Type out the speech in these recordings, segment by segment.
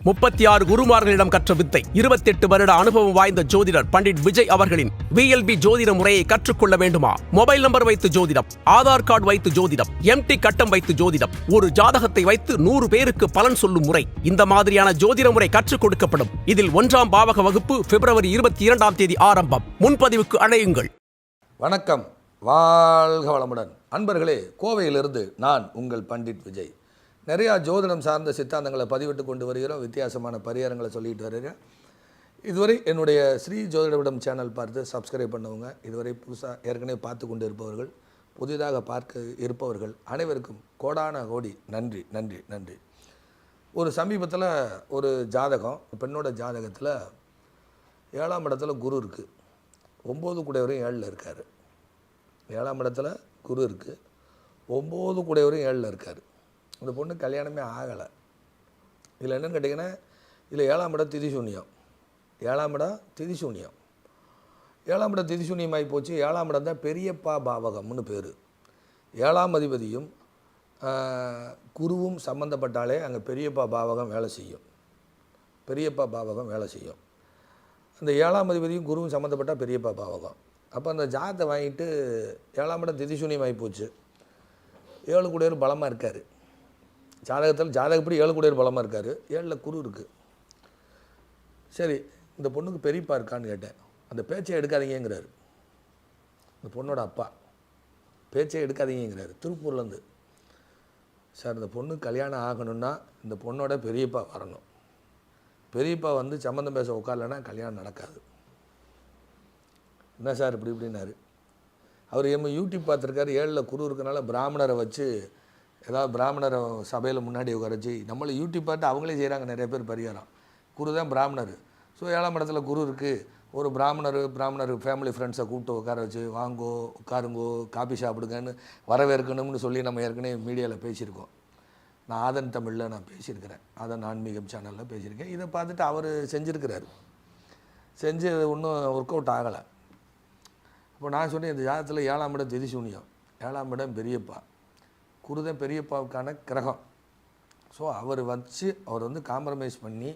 36 குருமார்களிடம் கற்ற வித்தை. 28 வருட அனுபவம் வாய்ந்த ஜோதிடர் பண்டிட் விஜய் அவர்களின் VLB ஜோதிட முறையை கற்றுக்கொள்ள வேண்டுமா? மொபைல் நம்பர் வைத்து ஜோதிடம், ஆதார் கார்டு வைத்து ஜோதிடம், MT கட்டம் வைத்து ஜோதிடம், ஒரு ஜாதகத்தை வைத்து 100 பேருக்கு பலன் சொல்லும் முறை. இந்த மாதிரியான ஜோதிட முறை கற்றுக் கொடுக்கப்படும். இதில் 1ஆம் பாவக வகுப்பு பிப்ரவரி 22ஆம் தேதி ஆரம்பம். முன்பதிவுக்கு அழையுங்கள். வணக்கம், வாழ்க வளமுடன். அன்பர்களே, கோவையிலிருந்து நான் உங்கள் பண்டிட் விஜய். நிறையா ஜோதிடம் சார்ந்த சித்தாந்தங்களை பதிவிட்டு கொண்டு வருகிறோம். வித்தியாசமான பரிகாரங்களை சொல்லிட்டு வருகிறேன். இதுவரை என்னுடைய ஸ்ரீ ஜோதிடவிடம் சேனல் பார்த்து சப்ஸ்கிரைப் பண்ணவங்க, இதுவரை புதுசாக ஏற்கனவே பார்த்து கொண்டு இருப்பவர்கள், புதிதாக பார்க்க இருப்பவர்கள் அனைவருக்கும் கோடான கோடி நன்றி நன்றி நன்றி. ஒரு சமீபத்தில் ஒரு ஜாதகம், பெண்ணோட ஜாதகத்தில் 7ஆம் இடத்துல குரு இருக்குது, 9 கூடையவரும் 7ல் இருக்கார். 7ஆம் இடத்துல குரு இருக்குது, 9 கூடையவரும் 7ல் இருக்கார். அந்த பொண்ணு கல்யாணமே ஆகலை. இதில் என்னென்னு கேட்டிங்கன்னா, இதில் 7ஆம் இடம் திதிசூன்யம். 7ஆம் இடம் திதிசூன்யம். 7ஆம் இடம் திதிசூன்யமாகி போச்சு. 7ஆம் இடம் தான் பெரியப்பா பாவகம்னு பேர். 7ஆம் அதிபதியும் குருவும் சம்மந்தப்பட்டாலே அங்கே பெரியப்பா பாவகம் வேலை செய்யும். பெரியப்பா பாவகம் வேலை செய்யும். அந்த 7ஆம் அதிபதியும் குருவும் சம்மந்தப்பட்டால் பெரியப்பா பாவகம். அப்போ அந்த ஜாதத்தை வாங்கிட்டு 7ஆம் இடம் திதிசூன்யமாகி போச்சு. 7 கூடையவர் பலமாக இருக்கார். ஜாதகப்படி 7 கூடையவர் பலமாக இருக்கார். 7ல் குரு இருக்குது. சரி, இந்த பொண்ணுக்கு பெரியப்பா இருக்கான்னு கேட்டேன். அந்த பேச்சை எடுக்காதீங்கிறாரு. இந்த பொண்ணோட அப்பா பேச்சை எடுக்காதீங்கிறாரு. திருப்பூர்லேருந்து. சார், இந்த பொண்ணு கல்யாணம் ஆகணும்னா இந்த பொண்ணோட பெரியப்பா வரணும். பெரியப்பா வந்து சம்மந்தம் பேச உட்காரலன்னா கல்யாணம் நடக்காது. என்ன சார் இப்படின்னாரு. அவர் யூடியூப் பார்த்துருக்காரு. 7ல் குரு இருக்கனால பிராமணரை வச்சு ஏதாவது பிராமணரை சபையில் முன்னாடி உட்காரச்சு, நம்மளை யூடியூப் பார்த்து அவங்களே செய்கிறாங்க நிறைய பேர் பரிகாரம். குரு தான் பிராமணர். ஸோ 7ஆம் இடத்துல குரு இருக்குது. ஒரு பிராமணர் ஃபேமிலி ஃப்ரெண்ட்ஸை கூப்பிட்டு உட்கார வச்சு, வாங்கோ உட்காருங்கோ காபி சாப்பிடுங்கன்னு வரவேற்கணும்னு சொல்லி நம்ம ஏற்கனவே மீடியாவில் பேசியிருக்கோம். நான் ஆதன் தமிழில் நான் பேசியிருக்கிறேன். ஆதன் ஆன்மீகம் சேனலில் பேசியிருக்கேன். இதை பார்த்துட்டு அவர் செஞ்சுருக்கிறார். செஞ்சு ஒன்றும் ஒர்க் அவுட் ஆகலை. இப்போ நான் சொன்னேன், இந்த ஜாதகத்தில் 7ஆம் இடம் திதிசூன்யம், 7ஆம் இடம் பெரியப்பா, குருதான் பெரியப்பாவுக்கான கிரகம். ஸோ அவர் வந்து காம்ப்ரமைஸ் பண்ணி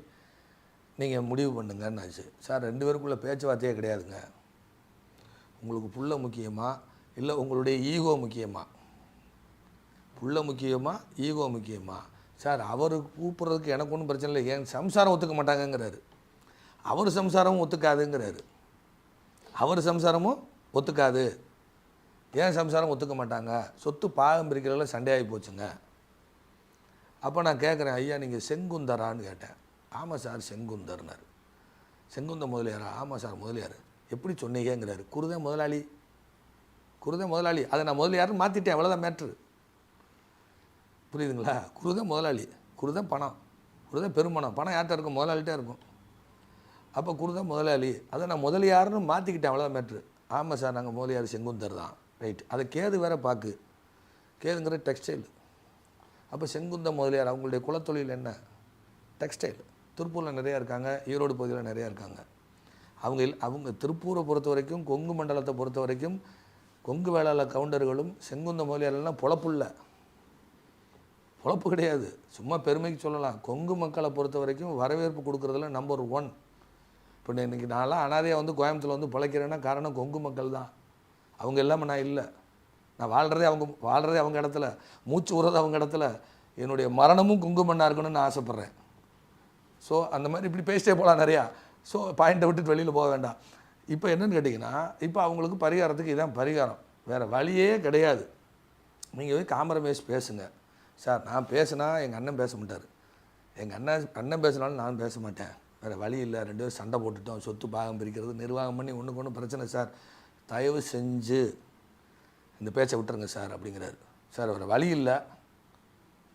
நீங்கள் முடிவு பண்ணுங்கன்னு ஆச்சு. சார், 2 பேருக்குள்ளே பேச்சுவார்த்தையே கிடையாதுங்க. உங்களுக்கு புள்ள முக்கியமா இல்லை உங்களுடைய ஈகோ முக்கியமா? புள்ள முக்கியமா ஈகோ முக்கியமா? சார், அவர் கூப்பிட்றதுக்கு எனக்கு ஒன்றும் பிரச்சனை இல்லை, என் சம்சாரம் ஒத்துக்க மாட்டாங்கங்கிறாரு. அவர் சம்சாரமும் ஒத்துக்காதுங்கிறாரு. அவர் சம்சாரமும் ஒத்துக்காது. ஏன் சம்சாரம் ஒத்துக்க மாட்டாங்க? சொத்து பாகம் பிரிக்கிறதுல சண்டையாகி போச்சுங்க. அப்போ நான் கேட்குறேன், ஐயா நீங்கள் செங்குந்தரான்னு கேட்டேன். ஆமாம் சார் செங்குந்தர்னார். செங்குந்த முதலியாரா? ஆமாம் சார் முதலியார். எப்படி சொன்னீங்கிறாரு. குருதான் முதலாளி. அதை நான் முதலியாருன்னு மாற்றிட்டேன், அவ்வளோதான் மேட்ரு. புரியுதுங்களா? குருதான் முதலாளி, குருதான் பணம், குருதான் பெரும்பணம். பணம் யார்கிட்ட இருக்கும்? முதலாளிகிட்டே இருக்கும். அப்போ குருதான் முதலாளி, அதை நான் முதலியாருன்னு மாற்றிக்கிட்டேன், அவ்வளோதான் மேட்ரு. ஆமாம் சார் நாங்கள் முதலியார் செங்குந்தர் தான். ரைட். அதை கேது வேறு பார்க்கு. கேதுங்கிற டெக்ஸ்டைல். அப்போ செங்குந்த முதலியார் அவங்களுடைய குலத்தொழில் என்ன? டெக்ஸ்டைல். திருப்பூரில் நிறையா இருக்காங்க, ஈரோடு பகுதியில் நிறையா இருக்காங்க. அவங்க திருப்பூரை பொறுத்த வரைக்கும், கொங்கு மண்டலத்தை பொறுத்த வரைக்கும், கொங்கு வேளாளர் கவுண்டர்களும் செங்குந்த முதலியாரெல்லாம் பொழப்பு கிடையாது. சும்மா பெருமைக்கு சொல்லலாம். கொங்கு மக்களை பொறுத்த வரைக்கும் வரவேற்பு கொடுக்குறதுல நம்பர் 1. இப்போ இன்றைக்கி நான்லாம் அனாதையாக வந்து கோயம்புத்தூரில் வந்து பிழைக்கிறேன்னா காரணம் கொங்கு மக்கள் தான். அவங்க இல்லாமல் நான் இல்லை. நான் வாழ்கிறதே அவங்க இடத்துல, மூச்சு விடுறது அவங்க இடத்துல. என்னுடைய மரணமும் கொங்கு மண்ணாக இருக்கணும்னு நான் ஆசைப்பட்றேன். ஸோ அந்த மாதிரி இப்படி பேசிட்டே போகலாம் நிறையா. ஸோ பாயிண்ட்டை விட்டுட்டு வெளியில் போக வேண்டாம். இப்போ என்னென்னு கேட்டிங்கன்னா, இப்போ அவங்களுக்கு பரிகாரத்துக்கு இதான் பரிகாரம், வேறு வழியே கிடையாது. நீங்கள் போய் காம்ப்ரமைஸ் பேசுங்க. சார், நான் பேசுனா எங்கள் அண்ணன் பேச மாட்டார், எங்கள் அண்ணன் பேசினாலும் நான் பேச மாட்டேன், வேறு வழி இல்லை. 2 பேரும் சண்டை போட்டுட்டோம், சொத்து பாகம் பிரிக்கிறது நிர்வாகம் பண்ணி ஒன்றுக்கு ஒன்று பிரச்சனை. சார், தயவு செஞ்சு இந்த பேச்சை விட்டுருங்க சார் அப்படிங்கிறாரு. சார், வேறு வழி இல்லை,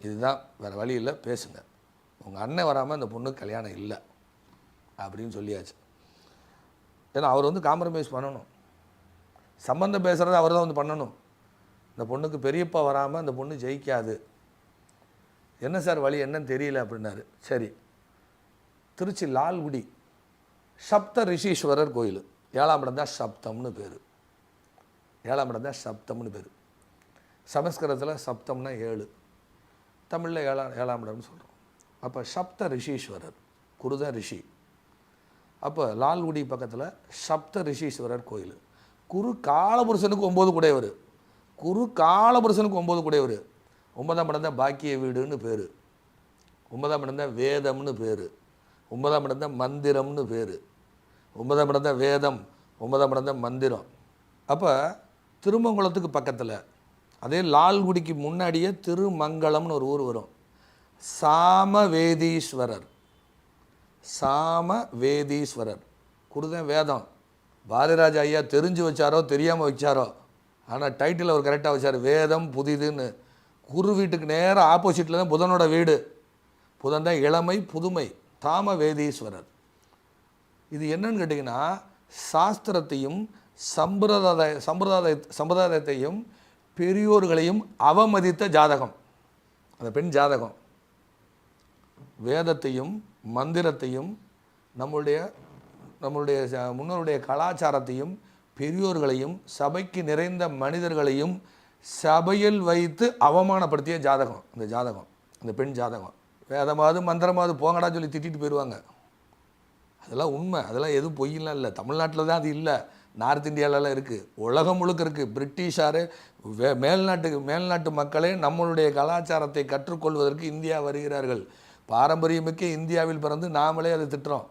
இதுதான் வேறு வழி இல்லை, பேசுங்க. உங்கள் அண்ணன் வராமல் இந்த பொண்ணுக்கு கல்யாணம் இல்லை அப்படின்னு சொல்லியாச்சு. ஏன்னா அவர் வந்து காம்ப்ரமைஸ் பண்ணணும். சம்பந்தம் பேசுகிறத அவர் தான் வந்து பண்ணணும். இந்த பொண்ணுக்கு பெரியப்பா வராமல் இந்த பொண்ணு ஜெயிக்காது. என்ன சார் வழி என்னன்னு தெரியல அப்படின்னாரு. சரி, திருச்சி லால்குடி சப்த ரிஷீஸ்வரர் கோயில், 7ஆம் இடம் தான் சப்தம்னு பேர். 7ஆம் இடம் தான் சப்தம்னு பேர். சமஸ்கிருதத்தில் சப்தம்னா 7, தமிழில் 7ஆம் இடம்னு சொல்கிறோம். அப்போ சப்த ரிஷீஸ்வரர் குரு தான் ரிஷி. அப்போ லால்குடி பக்கத்தில் சப்த ரிஷீஸ்வரர் கோயில். குரு காலபுருஷனுக்கு 9 கூடையவர். குரு காலபுருஷனுக்கு 9 கூடையவர். 9ஆம் இடம் தான் பாக்கிய வீடுன்னு பேர். 9ஆம் இடம் தான் வேதம்னு பேர். 9ஆம் இடம் தான் மந்திரம்னு பேர். 9ஆம் இடம் தான் வேதம். 9ஆம் இடம் தான் மந்திரம். அப்போ திருமங்கலத்துக்கு பக்கத்தில் அதே லால்குடிக்கு முன்னாடியே திருமங்கலம்னு ஒரு ஊர் வரும். சாமவேதீஸ்வரர். சாமவேதீஸ்வரர் குருதான் வேதம். பாரதிராஜா ஐயா தெரிஞ்சு வச்சாரோ தெரியாமல் வச்சாரோ, ஆனால் டைட்டில் அவர் கரெக்டாக வச்சார், வேதம் புதிதுன்னு. குரு வீட்டுக்கு நேராக ஆப்போசிட்டில் தான் புதனோட வீடு. புதன் தான் இளமை புதுமை. சாமவேதீஸ்வரர். இது என்னன்னு கேட்டிங்கன்னா, சாஸ்திரத்தையும் சம்பிரதாயத்தையும் பெரியோர்களையும் அவமதித்த ஜாதகம் அந்த பெண் ஜாதகம். வேதத்தையும் மந்திரத்தையும் நம்முடைய முன்னோருடைய கலாச்சாரத்தையும் பெரியோர்களையும் சபைக்கு நிறைந்த மனிதர்களையும் சபையில் வைத்து அவமானப்படுத்திய ஜாதகம் அந்த ஜாதகம், அந்த பெண் ஜாதகம். வேதமாவது மந்திரமாவது போங்கடா சொல்லி திட்டிட்டு போயிடுவாங்க. அதெல்லாம் உண்மை, அதெல்லாம் எதுவும் பொய்யெல்லாம் இல்லை. தமிழ்நாட்டில் தான் அது இல்லை, நார்த் இந்தியாவிலலாம் இருக்குது, உலகம் முழுக்க இருக்குது. பிரிட்டிஷாரு மேல்நாட்டு மக்களே நம்மளுடைய கலாச்சாரத்தை கற்றுக்கொள்வதற்கு இந்தியா வருகிறார்கள். பாரம்பரியமிக்க இந்தியாவில் பிறந்து நாமளே அதை திட்டுறோம்.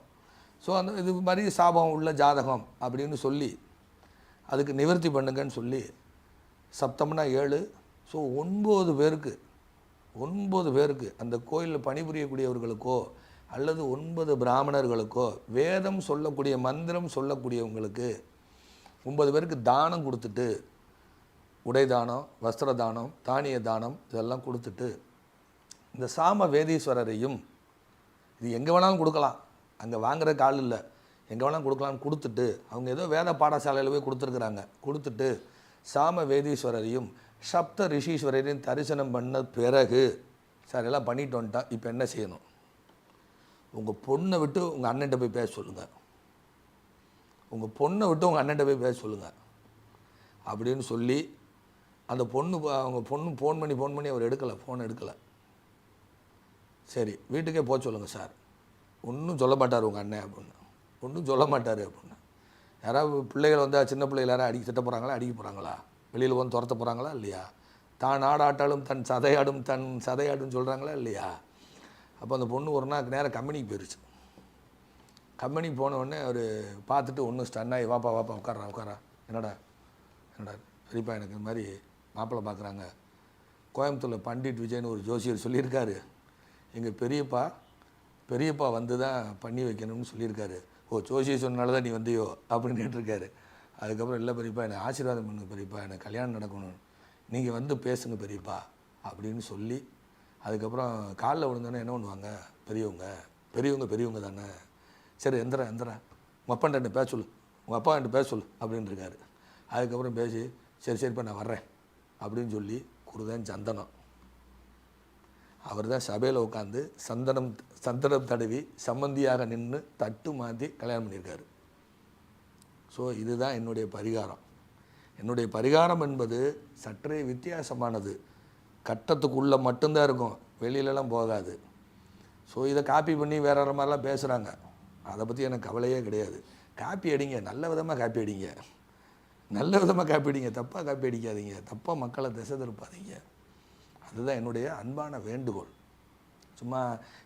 ஸோ அந்த இது மாதிரி சாபம் உள்ள ஜாதகம் அப்படின்னு சொல்லி அதுக்கு நிவர்த்தி பண்ணுங்கன்னு சொல்லி சப்தம்னா 7. ஸோ 9 பேருக்கு அந்த கோயிலில் பணிபுரியக்கூடியவர்களுக்கோ அல்லது 9 பிராமணர்களுக்கோ வேதம் சொல்லக்கூடிய மந்திரம் சொல்லக்கூடியவங்களுக்கு 9 பேருக்கு தானம் கொடுத்துட்டு, உடை தானம், வஸ்திர தானம், தானிய தானம் இதெல்லாம் கொடுத்துட்டு, இந்த சாம வேதீஸ்வரரையும் இது எங்கே வேணாலும் கொடுக்கலாம், அங்கே வாங்குற கால் இல்லை, எங்கே வேணாலும் கொடுக்கலான்னு கொடுத்துட்டு, அவங்க ஏதோ வேத பாடசாலையில் போய் கொடுத்துருக்குறாங்க, கொடுத்துட்டு சாம வேதீஸ்வரரையும் சப்த ரிஷீஸ்வரரையும் தரிசனம் பண்ண பிறகு, சார் எல்லாம் பண்ணிட்டு வந்துட்டான், இப்போ என்ன செய்யணும்? உங்கள் பொண்ணை விட்டு உங்கள் அண்ணன்ட்ட போய் பேச சொல்லுங்கள். உங்கள் பொண்ணை விட்டு உங்கள் அண்ணன்ட்ட போய் பேச சொல்லுங்கள் அப்படின்னு சொல்லி, அந்த அவங்க பொண்ணு ஃபோன் பண்ணி அவர் ஃபோன் எடுக்கலை. சரி வீட்டுக்கே போக சொல்லுங்கள் சார், ஒன்றும் சொல்ல மாட்டார் உங்கள் அண்ணன் அப்படின்னு, ஒன்றும் சொல்ல மாட்டார் அப்படின்னு. யாராவது பிள்ளைகள் வந்தால் சின்ன பிள்ளைகள் யாராவது அடிக்க போகிறாங்களா? வெளியில் வந்து துரத்த போகிறாங்களா இல்லையா? தான் ஆடாட்டாலும் தன் சதையாடும் சொல்கிறாங்களா இல்லையா? அப்போ அந்த பொண்ணு ஒரு நாள் நேரம் கம்பெனிக்கு போயிடுச்சு. கம்பெனிக்கு போனவுடனே அவர் பார்த்துட்டு ஒன்றும் ஸ்டன்னாகி, வாப்பா உட்காரா. என்னடா சரிப்பா, எனக்கு இந்த மாதிரி மாப்பிள்ளை பார்க்குறாங்க, கோயம்புத்தூரில் பண்டிட் விஜய்னு ஒரு ஜோசியர் சொல்லியிருக்காரு, எங்கள் பெரியப்பா வந்து தான் பண்ணி வைக்கணும்னு சொல்லியிருக்காரு. ஓ ஜோசியர் சொன்னால தான் நீ வந்தியோ அப்படின்னு கேட்டிருக்காரு. அதுக்கப்புறம் இல்லை பெரியப்பா, எனக்கு ஆசீர்வாதம் பண்ணுங்க பெரியப்பா, எனக்கு கல்யாணம் நடக்கணும், நீங்கள் வந்து பேசுங்க பெரியப்பா அப்படின்னு சொல்லி, அதுக்கப்புறம் காலில் விழுந்தோன்னே என்ன பண்ணுவாங்க பெரியவங்க தானே, சரி எந்திரா உங்கள் அப்பாண்ட பேச சொல்லு, உங்கள் அப்பா என்கிட்ட பேச சொல்லு அப்படின்னு இருக்காரு. அதுக்கப்புறம் பேசி சரிப்பா நான் வர்றேன் அப்படின்னு சொல்லி குருதான் சந்தனம். அவர் தான் சபையில் உட்காந்து சந்தனம் தடவி சம்மந்தியாக நின்று தட்டு மாற்றி கல்யாணம் பண்ணியிருக்காரு. ஸோ இதுதான் என்னுடைய பரிகாரம். என்னுடைய பரிகாரம் என்பது சற்றே வித்தியாசமானது. கட்டத்துக்குள்ளே மட்டும்தான் இருக்கும், வெளியிலலாம் போகாது. ஸோ இதை காப்பி பண்ணி வேறு மாதிரிலாம் பேசுகிறாங்க, அதை பற்றி எனக்கு கவலையே கிடையாது. காப்பி அடிங்க, நல்ல விதமாக காப்பி அடிங்க, தப்பாக காப்பி அடிக்காதீங்க, தப்பாக மக்களை திசை திருப்பாதீங்க. அதுதான் என்னுடைய அன்பான வேண்டுகோள். சும்மா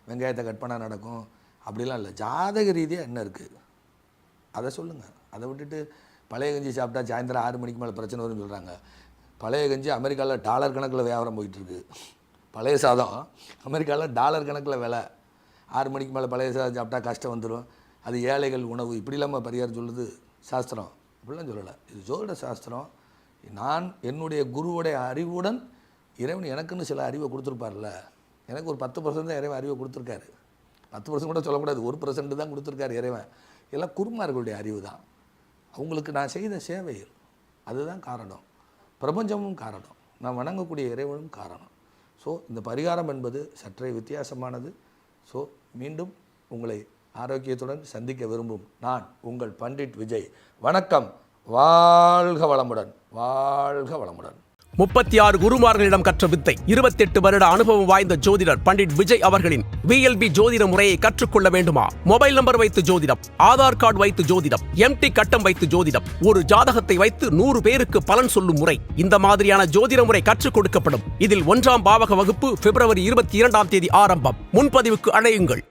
வெங்காயத்தை கட் பண்ணால் நடக்கும் அப்படிலாம் இல்லை. ஜாதக ரீதியாக என்ன இருக்குது அதை சொல்லுங்கள். அதை விட்டுட்டு பழைய கஞ்சி சாப்பிட்டா சாயந்தரம் 6 மணிக்கு மேலே பிரச்சனை வரும்னு சொல்கிறாங்க. பழைய கஞ்சி அமெரிக்காவில் டாலர் கணக்கில் வியாபாரம் போயிட்டுருக்கு. பழைய சாதம் அமெரிக்காவில் டாலர் கணக்கில் விலை. 6 மணிக்கு மேலே பழைய சாதம் சாப்பிட்டா கஷ்டம் வந்துடும், அது ஏழைகள் உணவு, இப்படி இல்லாமல் பரிகாரம் சொல்லுது சாஸ்திரம். இப்படிலாம் சொல்லலை, இது ஜோதிட சாஸ்திரம். நான் என்னுடைய குருவுடைய அறிவுடன், இறைவன் எனக்குன்னு சில அறிவை கொடுத்துருப்பார்ல, எனக்கு ஒரு 10% தான் இறைவன் அறிவை கொடுத்துருக்காரு. 10% கூட சொல்லக்கூடாது, 1% தான் கொடுத்துருக்காரு இறைவன். எல்லாம் குருமார்களுடைய அறிவு தான். அவங்களுக்கு நான் செய்த சேவைகள் அதுதான் காரணம். பிரபஞ்சமும் காரணம், நான் வணங்கக்கூடிய இறைவனும் காரணம். ஸோ இந்த பரிகாரம் என்பது சற்றே வித்தியாசமானது. ஸோ மீண்டும் உங்களை ஆரோக்கியத்துடன் சந்திக்க விரும்பும் நான் உங்கள் பண்டிட் விஜய். வணக்கம். வாழ்க வளமுடன். 36 குருமார்களிடம் கற்ற வித்தை 28 வருட அனுபவம் வாய்ந்த ஜோதிடர் பண்டிட் விஜய் அவர்களின் VLB ஜோதிட முறையை கற்றுக்கொள்ள வேண்டுமா? மொபைல் நம்பர் வைத்து ஜோதிடம், ஆதார் கார்டு வைத்து ஜோதிடம், எம்டி கட்டம் வைத்து ஜோதிடம், ஒரு ஜாதகத்தை வைத்து 100 பேருக்கு பலன் சொல்லும் முறை. இந்த மாதிரியான ஜோதிட முறை கற்றுக் கொடுக்கப்படும். இதில் 1ஆம் பாவக வகுப்பு பிப்ரவரி 22ஆம் தேதி ஆரம்பம். முன்பதிவுக்கு அழையுங்கள்.